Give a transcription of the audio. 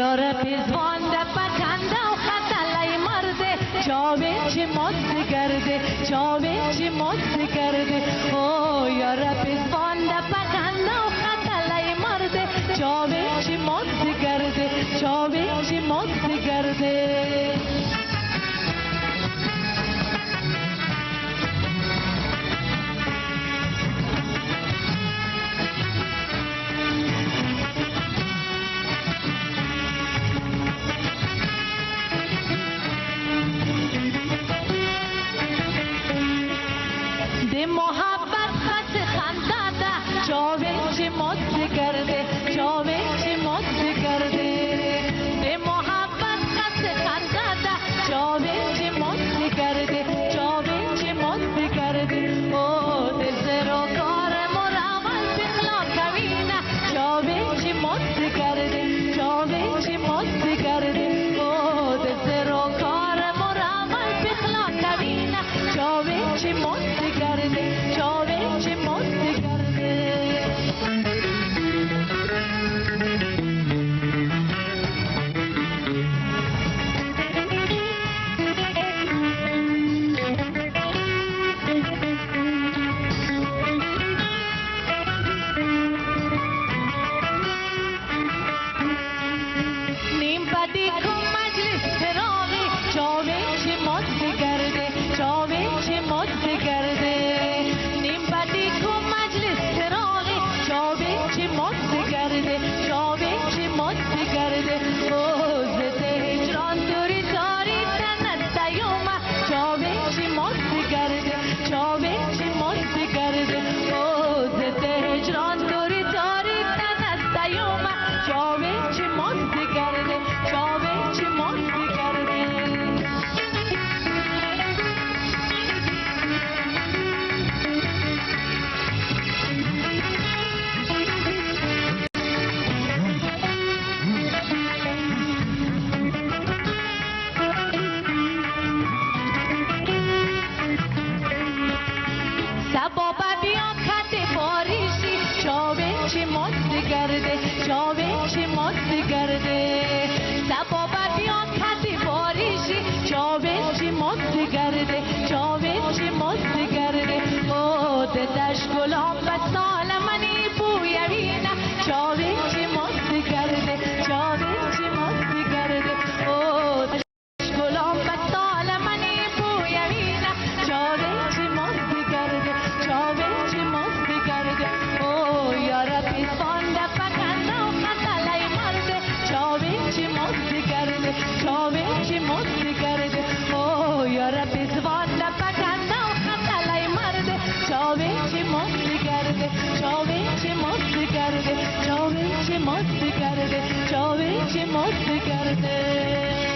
یار پیزوان ده پکنده و خطلای مرده چاوه چی مد کرده چاوه چی مد کرده او یار پیزوان ده پکنده و خطلای مرده چاوه چی مد کرده چاوه چی مد کرده محبت خط خنداده چاوه چی مد کرده چاوه چی مد کرده به محبت خط خنداده چاوه چی مد کرده چاوه چی مد کرده او دل زرو کار مراول بخلا کوینه چاوه چی مد کرده چاوه چی مد کرده او دل زرو کار مراول بخلا کوینه چاوه چی مد کرده چاوه چی مد کرده نیم بدی کن مجلس فراغی چاوه چی مد کرده چاوه چی مد کرده نیم بدی کن مجلس فراغی چاوه چی مد کرده چاوه چی مد کرده او زد هجران دوری داری تنت دیومه چاوه چی مد کرده چاوه چی مد کرده او زد هجران دوری داری تنت دیومه چاوه چی مد کرده چاوه چی مد کرده سبابا بیا خط باریشی چاوه چی مد کرده چاوه چی مد کرده سبابا بیا خط باریشی چاوه چی مد کرده چاوه چی مد کرده او دتش گلاب سال منی بویوینه چاوه چی مد کرده چاوه چی مد کرده او دتش گلاب سال منی بویوینه چاوه چی مد کرده چاوه چی مد کرده او یار پیزوان ده پکنده و خطلای مرده چاوه چی مد کرده چاوه چی مد کرده او یار پیزوان ده پکنده و خطلای مرده چاوه چی مد کرده چاوه چی مد کرده چاوه چی مد کرده چاوه چی مد کرده